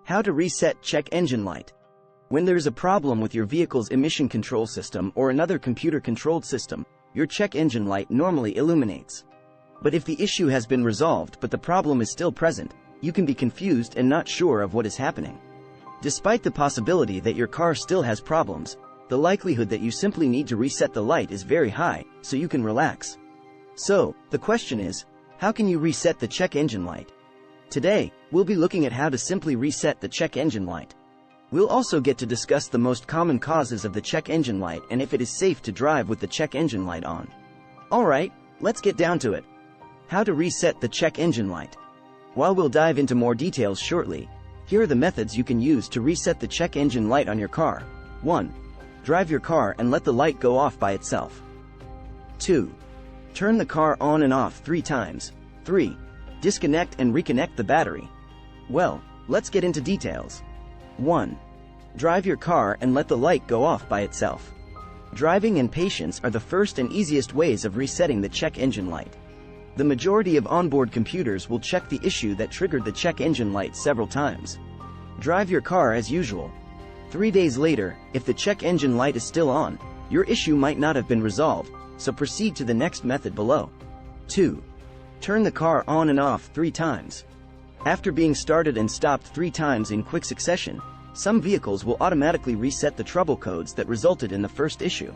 How to reset check engine light. When there is a problem with your vehicle's emission control system or another computer-controlled system, your check engine light normally illuminates. But if the issue has been resolved but the problem is still present, you can be confused and not sure of what is happening. Despite the possibility that your car still has problems, the likelihood that you simply need to reset the light is very high, so you can relax. So, the question is, how can you reset the check engine light? Today, we'll be looking at how to simply reset the check engine light. We'll also get to discuss the most common causes of the check engine light and if it is safe to drive with the check engine light on. Alright, let's get down to it. How to reset the check engine light. While we'll dive into more details shortly, here are the methods you can use to reset the check engine light on your car. 1. Drive your car and let the light go off by itself. 2. Turn the car on and off 3 times. 3. Disconnect and reconnect the battery. Well, let's get into details. 1. Drive your car and let the light go off by itself. Driving and patience are the first and easiest ways of resetting the check engine light. The majority of onboard computers will check the issue that triggered the check engine light several times. Drive your car as usual. 3 days later, if the check engine light is still on, your issue might not have been resolved, so proceed to the next method below. 2. Turn the car on and off 3 times. After being started and stopped 3 times in quick succession, some vehicles will automatically reset the trouble codes that resulted in the first issue.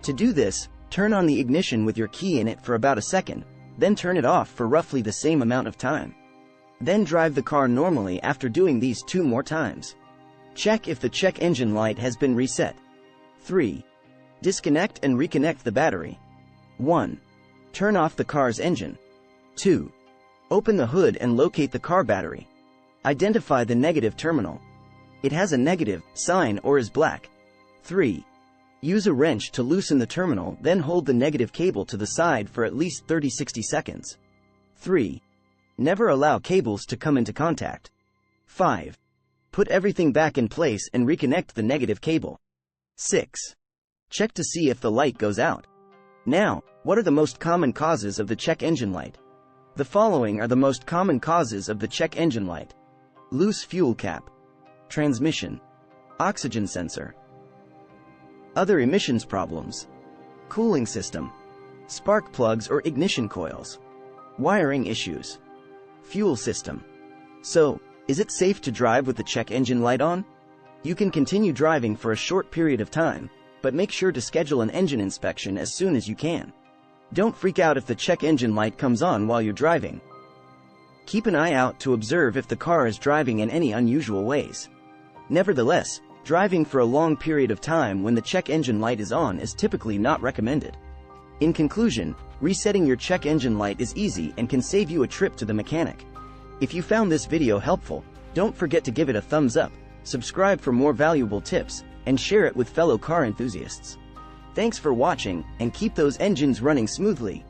To do this, turn on the ignition with your key in it for about a second, then turn it off for roughly the same amount of time. Then drive the car normally after doing these 2 more times. Check if the check engine light has been reset. 3. Disconnect and reconnect the battery. 1. Turn off the car's engine. 2. Open the hood and locate the car battery. Identify the negative terminal. It has a negative sign or is black. 3. Use a wrench to loosen the terminal, then hold the negative cable to the side for at least 30-60 seconds. 3. Never allow cables to come into contact. 5. Put everything back in place and reconnect the negative cable. 6. Check to see if the light goes out. Now, what are the most common causes of the check engine light? The following are the most common causes of the check engine light: loose fuel cap, transmission, oxygen sensor, other emissions problems, cooling system, spark plugs or ignition coils, wiring issues, fuel system. So, is it safe to drive with the check engine light on? You can continue driving for a short period of time, but make sure to schedule an engine inspection as soon as you can. Don't freak out if the check engine light comes on while you're driving. Keep an eye out to observe if the car is driving in any unusual ways. Nevertheless, driving for a long period of time when the check engine light is on is typically not recommended. In conclusion, resetting your check engine light is easy and can save you a trip to the mechanic. If you found this video helpful, don't forget to give it a thumbs up, subscribe for more valuable tips, and share it with fellow car enthusiasts. Thanks for watching, and keep those engines running smoothly.